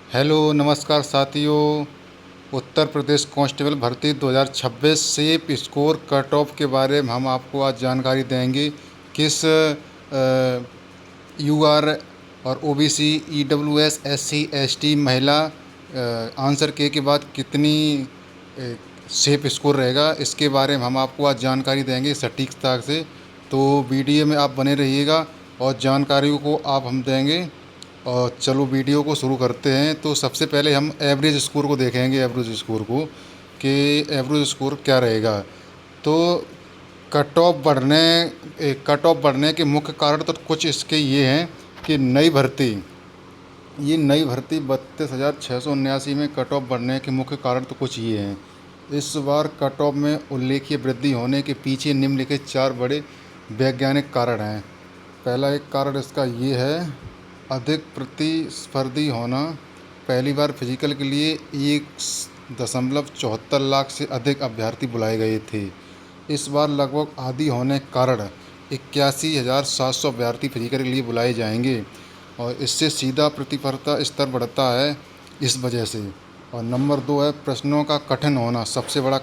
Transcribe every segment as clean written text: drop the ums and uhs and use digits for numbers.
Hello नमस्कार साथियों। Uttar Pradesh constable भर्ती 2026 सेप स्कोर कट ऑफ के बारे में हम आपको आज जानकारी देंगे। किस यूआर और ओबीसी ईडब्ल्यूएस एससी एसटी महिला आंसर के बाद कितनी सेप स्कोर रहेगा, इसके बारे में हम आपको आज जानकारी देंगे सटीकता से। तो वीडियो में आप बने रहिएगा और जानकारियों को आप हम देंगे। और चलो वीडियो को शुरू करते हैं। तो सबसे पहले हम एवरेज स्कोर को देखेंगे, एवरेज स्कोर को कि एवरेज स्कोर क्या रहेगा। तो कट ऑफ बढ़ने के मुख्य कारण तो कुछ इसके ये हैं कि नई भर्ती 32,679 में कट ऑफ बढ़ने के मुख्य कारण तो कुछ ये हैं। इस बार कट ऑफ में उल्लेखनीय वृद्धि होने के पीछे निम्नलिखित 4 बड़े वैज्ञानिक कारण हैं। पहला एक कारण इसका ये है, अधिक प्रतिस्पर्धी होना। पहली बार फिजिकल के लिए 1.74 लाख से अधिक अभ्यर्थी बुलाए गए थे। इस बार लगभग आधी होने के कारण 81,700 अभ्यर्थी फिजिकल के लिए बुलाए जाएंगे और इससे सीधा प्रतिस्पर्धा स्तर बढ़ता है इस वजह से। और नंबर 2 है प्रश्नों का कठिन होना। सबसे बड़ा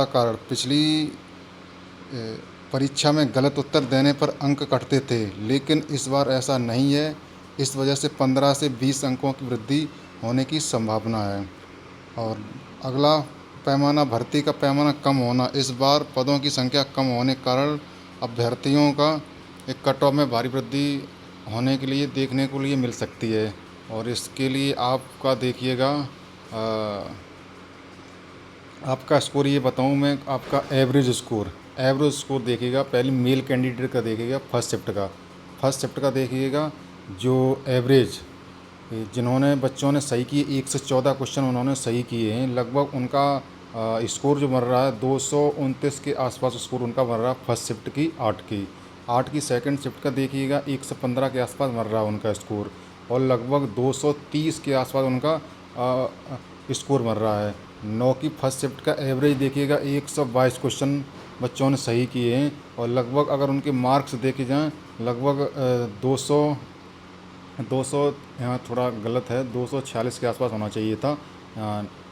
कारण पिछली परीक्षा में गलत उत्तर देने पर अंक कटते थे, लेकिन इस बार ऐसा नहीं है। इस वजह से 15 से 20 अंकों की वृद्धि होने की संभावना है। और अगला पैमाना, भर्ती का पैमाना कम होना। इस बार पदों की संख्या कम होने के कारण अभ्यर्थियों का एक कट ऑफ में भारी वृद्धि होने के लिए देखने को लिए मिल सकती है। और इसके लिए आपका देखिएगा, आपका स्कोर ये बताऊं मैं, आपका एवरेज स्कोर देखिएगा। पहले मेल कैंडिडेट का देखिएगा, फर्स्ट शिफ्ट का देखिएगा। जो एवरेज जिन्होंने बच्चों ने सही किए, 114 क्वेश्चन उन्होंने सही किए हैं, लगभग उनका स्कोर जो बन रहा है 229 के आसपास स्कोर उनका बन रहा है। फर्स्ट शिफ्ट की 8 की सेकंड शिफ्ट का देखिएगा, 115 के आसपास बन रहा है उनका स्कोर। और लगभग 230 के आसपास उनका स्कोर बन रहा है। 9 की फर्स्ट शिफ्ट का एवरेज देखिएगा, 122 क्वेश्चन बच्चों ने सही किए हैं। और लगभग अगर उनके मार्क्स देखे जाएँ, लगभग 200 यहाँ थोड़ा गलत है, 246 के आसपास होना चाहिए था।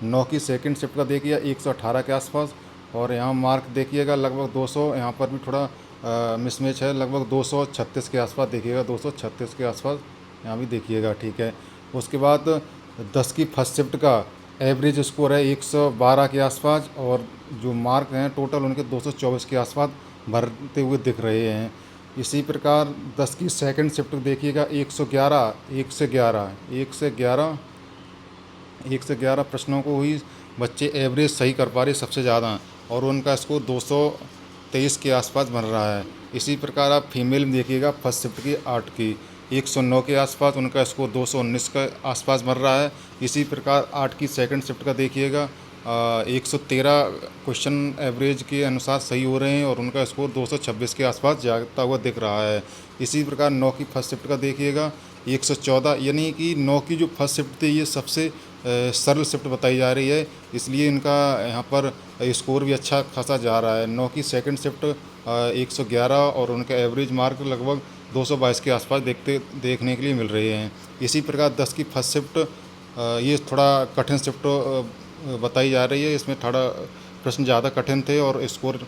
9 की सेकंड शिफ्ट का देखिए 118 के आसपास। और यहाँ मार्क देखिएगा लगभग 200, यहाँ पर भी थोड़ा मिसमैच है, लगभग 236 के आसपास देखिएगा, 236 के आसपास यहाँ भी देखिएगा, ठीक है। उसके बाद 10 की फर्स्ट शिफ्ट का एवरेज स्कोर है 112 के आसपास और जो मार्क हैं टोटल उनके 224 के आसपास भरते हुए दिख रहे हैं। इसी प्रकार 10 की सेकंड शिफ्ट देखिएगा, 111 प्रश्नों को ही बच्चे एवरेज सही कर पा रहे सबसे ज़्यादा, और उनका स्कोर 223 के आसपास बन रहा है। इसी प्रकार आप फीमेल में देखिएगा, फर्स्ट शिफ्ट की 8 की 109 के आसपास उनका स्कोर 219 के आसपास बन रहा है। इसी प्रकार 8 की सेकंड शिफ्ट का देखिएगा, 113 क्वेश्चन एवरेज के अनुसार सही हो रहे हैं और उनका स्कोर 226 के आसपास जाता हुआ दिख रहा है। इसी प्रकार 9 की फर्स्ट शिफ्ट का देखिएगा, 114, यानी कि 9 की जो फर्स्ट शिफ्ट थी ये सबसे सरल शिफ्ट बताई जा रही है, इसलिए इनका यहाँ पर स्कोर भी अच्छा खासा जा रहा है। 9 की सेकंड शिफ्ट 111 और उनका एवरेज मार्क लगभग 222 के आसपास देखने के लिए मिल रहे हैं। इसी प्रकार 10 की फर्स्ट शिफ्ट ये थोड़ा कठिन शिफ्ट बताई जा रही है, इसमें थोड़ा प्रश्न ज़्यादा कठिन थे और स्कोर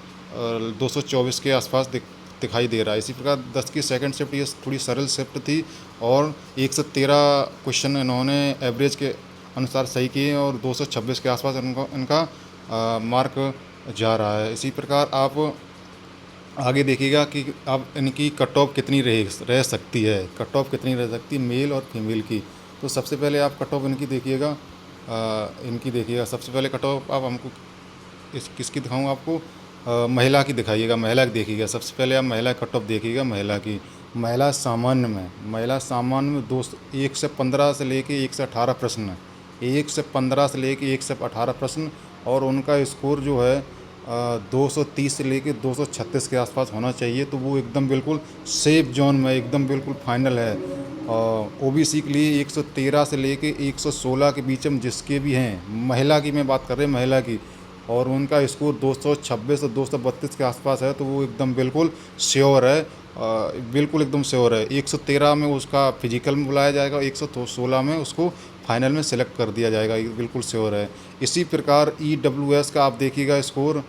224 के आसपास दिखाई दे रहा है। इसी प्रकार 10 की सेकंड शिफ्ट ये थोड़ी सरल शिफ्ट थी और 113 क्वेश्चन इन्होंने एवरेज के अनुसार सही किए और 226 के आसपास इनका मार्क जा रहा है। इसी प्रकार आप आगे देखिएगा कि अब इनकी कट ऑफ कितनी रह सकती है, मेल और फीमेल की। तो सबसे पहले आप कट ऑफ इनकी देखिएगा, सबसे पहले कट ऑफ आप हमको किसकी दिखाऊँ आपको, महिला की दिखाइएगा, महिला की देखिएगा। सबसे पहले आप महिला कट ऑफ देखिएगा। महिला सामान्य में 1 से 15 से लेके 1 से 18 प्रश्न, 1 से 15 से लेके 1 से 18 प्रश्न, और उनका स्कोर जो है 230 से लेके 236 के आसपास होना चाहिए। तो वो एकदम बिल्कुल सेफ जोन में, एकदम बिल्कुल फाइनल है। ओबीसी के लिए 113 से लेके 116 के बीच में जिसके भी हैं, महिला की मैं बात कर रहे हैं, महिला की, और उनका स्कोर 226 और 232 के आसपास है, तो वो एकदम बिल्कुल श्योर है बिल्कुल एकदम श्योर है। 113 में उसका फिजिकल में बुलाया जाएगा, 116 में उसको फाइनल में सेलेक्ट कर दिया जाएगा, ये बिल्कुल श्योर है। इसी प्रकार EWS का आप देखिएगा स्कोर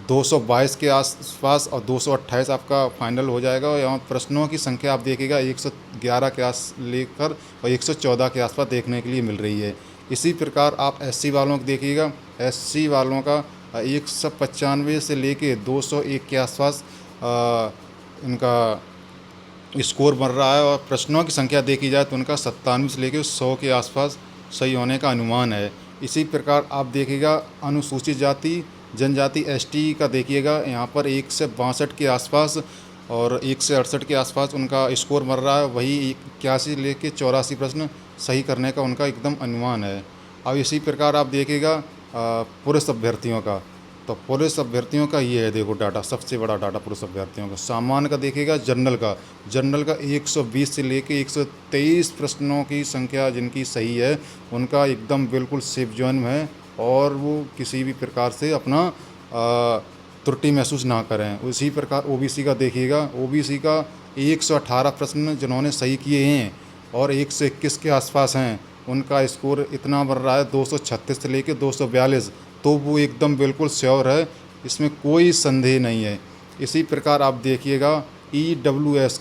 222 के आसपास और 228 आपका फाइनल हो जाएगा। और यहाँ प्रश्नों की संख्या आप देखिएगा 111 के आस लेकर और 114 के आसपास देखने के लिए मिल रही है। इसी प्रकार आप SC वालों को देखिएगा, SC वालों का 195 से लेके 201 के आसपास इनका स्कोर बन रहा है। और प्रश्नों की संख्या देखी जाए तो उनका 97 से लेकर 100 के आसपास सही होने का अनुमान है। इसी प्रकार आप देखिएगा अनुसूचित जाति जनजाति ST का देखिएगा, यहाँ पर 1 से 62 के आसपास और 1 से 68 के आसपास उनका स्कोर बन रहा है। वही 81 लेके 84 प्रश्न सही करने का उनका एकदम अनुमान है। अब इसी प्रकार आप देखिएगा पुरुष अभ्यर्थियों का, तो पुरुष अभ्यर्थियों का ये है, देखो डाटा, सबसे बड़ा डाटा पुरुष अभ्यर्थियों का। सामान्य का देखिएगा, जनरल का 120 से लेके 123 प्रश्नों की संख्या जिनकी सही है उनका एकदम बिल्कुल सेफ जोन में है और वो किसी भी प्रकार से अपना त्रुटि महसूस ना करें। उसी प्रकार OBC का देखिएगा, OBC का 118 प्रश्न जिन्होंने सही किए हैं और 121 के आसपास हैं, उनका स्कोर इतना बढ़ रहा है 236 से लेके 242, तो वो एकदम बिल्कुल श्योर है, इसमें कोई संदेह नहीं है। इसी प्रकार आप देखिएगा EWS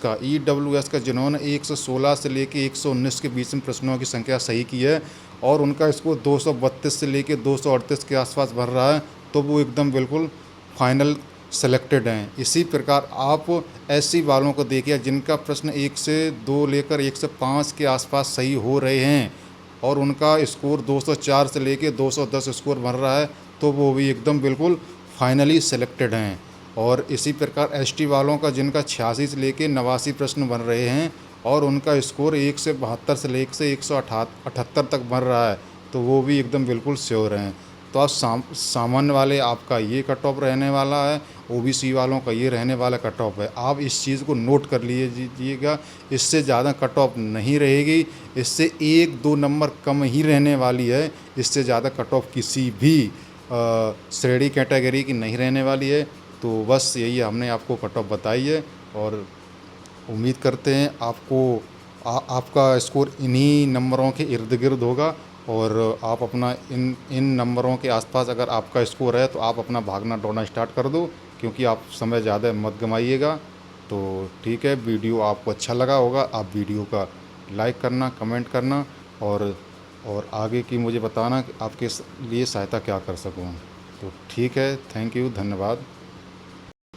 का जिन्होंने 116 से लेके 119 के बीच में प्रश्नों की संख्या सही की है और उनका स्कोर 232 से लेके 238 के आसपास बढ़ रहा है, तो वो एकदम बिल्कुल फाइनल सेलेक्टेड हैं। इसी प्रकार आप SC वालों को देखिए जिनका प्रश्न 1 से 2 लेकर 1 से 5 के आसपास सही हो रहे हैं और उनका स्कोर 204 से लेके 210 स्कोर बन रहा है, तो वो भी एकदम बिल्कुल फाइनली सेलेक्टेड हैं। और इसी प्रकार ST वालों का जिनका 86 से लेके 89 प्रश्न बन रहे हैं और उनका स्कोर 1 से 72 से लेकर से 178 तक बन रहा है, तो वो भी एकदम बिल्कुल श्योर हैं। तो आप सामान्य वाले आपका ये कट ऑफ रहने वाला है, OBC वालों का ये रहने वाला कट ऑफ है। आप इस चीज़ को नोट कर लीजिएगा, इससे ज़्यादा कट ऑफ नहीं रहेगी, इससे 1-2 नंबर कम ही रहने वाली है, इससे ज़्यादा कट ऑफ किसी भी श्रेणी कैटेगरी की नहीं रहने वाली है। तो बस यही हमने आपको कट ऑफ बताई है और उम्मीद करते हैं आपका स्कोर इन्हीं नंबरों के इर्द गिर्द होगा और आप अपना इन नंबरों के आसपास अगर आपका स्कोर है तो आप अपना भागना दौड़ना स्टार्ट कर दो, क्योंकि आप समय ज़्यादा मत गमाइएगा। तो ठीक है, वीडियो आपको अच्छा लगा होगा, आप वीडियो का लाइक करना, कमेंट करना और आगे की मुझे बताना कि आपके लिए सहायता क्या कर सकूँ। तो ठीक है, थैंक यू, धन्यवाद।